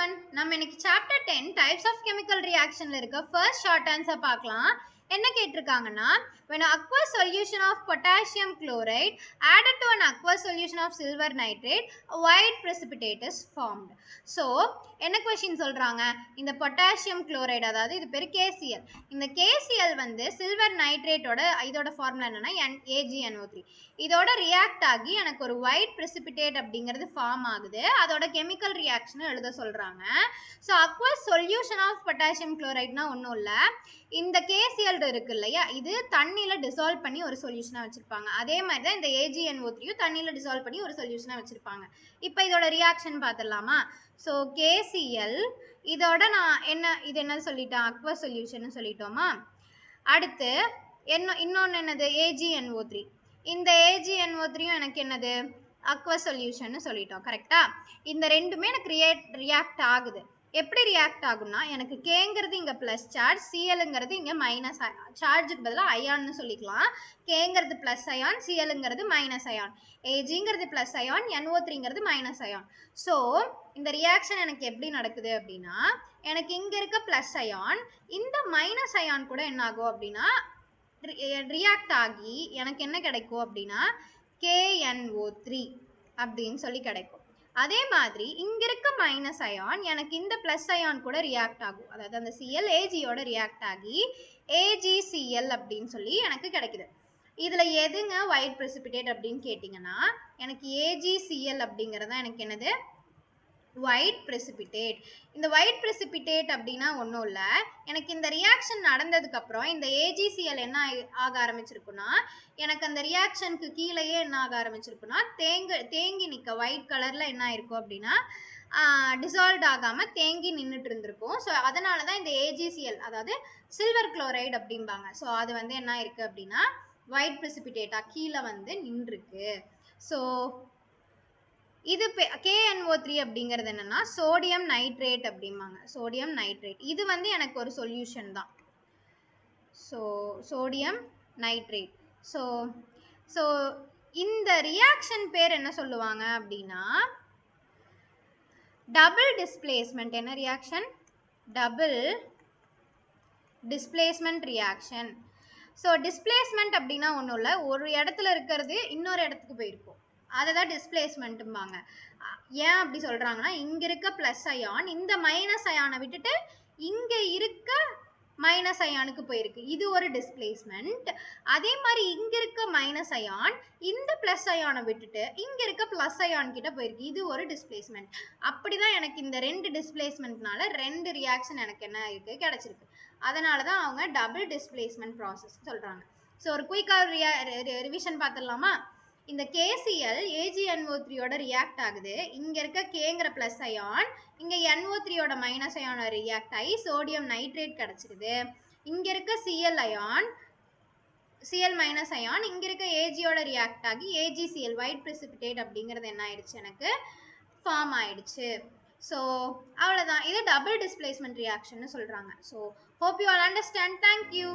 everyone. நம்ம இன்னைக்கு chapter 10 types of chemical reactionல இருக்க first short answer பார்க்கலாம். என்ன கேட்டிருக்காங்கன்னா when an aqueous solution of potassium chloride added to an aqueous solution of silver nitrate a white precipitate is formed. So என்ன question சொல்றாங்க, இந்த potassium chloride அதாவது இது பேரு KCl, இந்த KCl வந்து silver nitrate ஓட இதோட ஃபார்முலா என்னன்னா AgNO3. இதோட ரியாக்ட் ஆகி எனக்கு ஒரு white precipitate அப்படிங்கிறது ஃபார்ம் ஆகுது. அதோட கெமிக்கல் ரியாக்ஷன் எழுத சொல்றாங்க. So aqueous solution of potassium chlorideனா ஒன்றும் இல்லை, இந்த KCl இருக்கு இல்லையா, இது தண்ணியில் டிசால்வ் பண்ணி ஒரு சொல்யூஷனாக வச்சுருப்பாங்க. அதே மாதிரி தான் இந்த AgNO3யும் தண்ணியில் டிசால்வ் பண்ணி ஒரு சொல்யூஷனாக வச்சுருப்பாங்க. இப்போ இதோட ரியாக்ஷன் பார்த்துடலாமா? ஸோ KCl இதோட நான் இது என்ன சொல்லிட்டேன், aqueous சொல்யூஷன் சொல்லிட்டோமா. அடுத்து இன்னொன்று என்னது, AgNO3. இந்த AgNO3யும் எனக்கு என்னது, aqueous சொல்யூஷன் சொல்லிட்டோம். கரெக்டா? இந்த ரெண்டுமே எனக்கு ரியாக்ட் ஆகுது. எப்படி ரியாக்ட் ஆகும்னா, எனக்கு கேங்கிறது இங்கே ப்ளஸ் சார்ஜ், சிஎலுங்கிறது இங்கே மைனஸ் சார்ஜுக்கு பதிலாக அயான்னு சொல்லிக்கலாம். கேங்கிறது ப்ளஸ் அயான், சிஎலுங்கிறது மைனஸ் அயான், ஏஜிங்கிறது ப்ளஸ் அயான், NO3ங்கிறது மைனஸ் அயான். ஸோ இந்த ரியாக்ஷன் எனக்கு எப்படி நடக்குது அப்படின்னா, எனக்கு இங்கே இருக்க ப்ளஸ் அயான் இந்த மைனஸ் அயான் கூட என்ன ஆகும் அப்படின்னா ரியாக்ட் ஆகி எனக்கு என்ன கிடைக்கும் அப்படின்னா KNO3 அப்படின்னு சொல்லி கிடைக்கும். அதே மாதிரி இங்க இருக்க மைனஸ் அயான் எனக்கு இந்த பிளஸ் அயான் கூட ரியாக்ட் ஆகும். அதாவது அந்த Cl Agயோட ரியாக்ட் ஆகி AgCl அப்படின்னு சொல்லி எனக்கு கிடைக்குது. இதுல எதுங்க ஒயிட் precipitate அப்படின்னு கேட்டிங்கன்னா, எனக்கு AgCl அப்படிங்கிறது தான் எனக்கு என்னது, white precipitate. இந்த white precipitate அப்படின்னா ஒன்றும் இல்லை, எனக்கு இந்த ரியாக்ஷன் நடந்ததுக்கு அப்புறம் இந்த AgCl என்ன ஆக ஆரம்பிச்சிருக்குன்னா, எனக்கு அந்த ரியாக்ஷனுக்கு கீழேயே என்ன ஆக ஆரம்பிச்சிருக்குன்னா தேங்கி நிற்க ஒயிட் கலர்ல என்ன ஆயிருக்கும் அப்படின்னா டிசால்வ் ஆகாம தேங்கி நின்றுட்டு இருந்திருக்கும். ஸோ அதனால தான் இந்த AgCl அதாவது சில்வர் குளோரைடு அப்படிம்பாங்க. ஸோ அது வந்து என்ன இருக்கு அப்படின்னா ஒயிட் precipitate கீழே வந்து நின்றுருக்கு. ஸோ இது KNO3 அப்படிங்கிறது என்னன்னா சோடியம் நைட்ரேட் அப்படிம்பாங்க, சோடியம் நைட்ரேட். இது வந்து எனக்கு ஒரு சொல்யூஷன் தான். So sodium nitrate. ஸோ இந்த ரியாக்ஷன் பேர் என்ன சொல்லுவாங்க அப்படின்னா டபுள் டிஸ்பிளேஸ்மெண்ட். என்ன reaction? Double displacement reaction. So displacement அப்படின்னா ஒன்றும் இல்லை, ஒரு இடத்துல இருக்கிறது இன்னொரு இடத்துக்கு போயிருக்கும், அதை தான் டிஸ்பிளேஸ்மெண்ட்டும்பாங்க. ஏன் அப்படி சொல்கிறாங்கன்னா, இங்கே இருக்க ப்ளஸ் அயான் இந்த மைனஸ் அயானை விட்டுட்டு இங்கே இருக்க மைனஸ் அயானுக்கு போயிருக்கு, இது ஒரு டிஸ்பிளேஸ்மெண்ட். அதே மாதிரி இங்கே இருக்க மைனஸ் அயான் இந்த ப்ளஸ் அயானை விட்டுட்டு இங்கே இருக்க ப்ளஸ் அயான் கிட்ட போயிருக்கு, இது ஒரு டிஸ்பிளேஸ்மெண்ட். அப்படி தான் எனக்கு இந்த ரெண்டு டிஸ்பிளேஸ்மெண்ட்னால ரெண்டு ரியாக்ஷன் எனக்கு என்ன இருக்குது கிடைச்சிருக்கு. அதனால தான் அவங்க டபுள் டிஸ்பிளேஸ்மெண்ட் ப்ராசஸ் சொல்கிறாங்க. ஸோ ஒரு குயிக்காக ரிவிஷன் பார்த்துடலாமா? இந்த KCl AgNO3யோட ரியாக்ட் ஆகுது. இங்க இருக்க Kங்கிற பிளஸ் அயான் இங்க NO3யோட மைனஸ் அயானோட ரியாக்ட் ஆகி சோடியம் நைட்ரேட் கிடைச்சிருது. இங்க இருக்க Cl ion Cl minus ion இங்க இருக்க Agயோட ரியாக்ட் ஆகி AgCl ஒயிட் precipitate அப்படிங்கிறது என்ன ஆயிடுச்சு, எனக்கு ஃபார்ம் ஆயிடுச்சு. ஸோ அவ்வளோதான், இது டபுள் டிஸ்பிளேஸ்மெண்ட் ரியாக்ஷன் சொல்றாங்க. So hope you all understand. Thank you.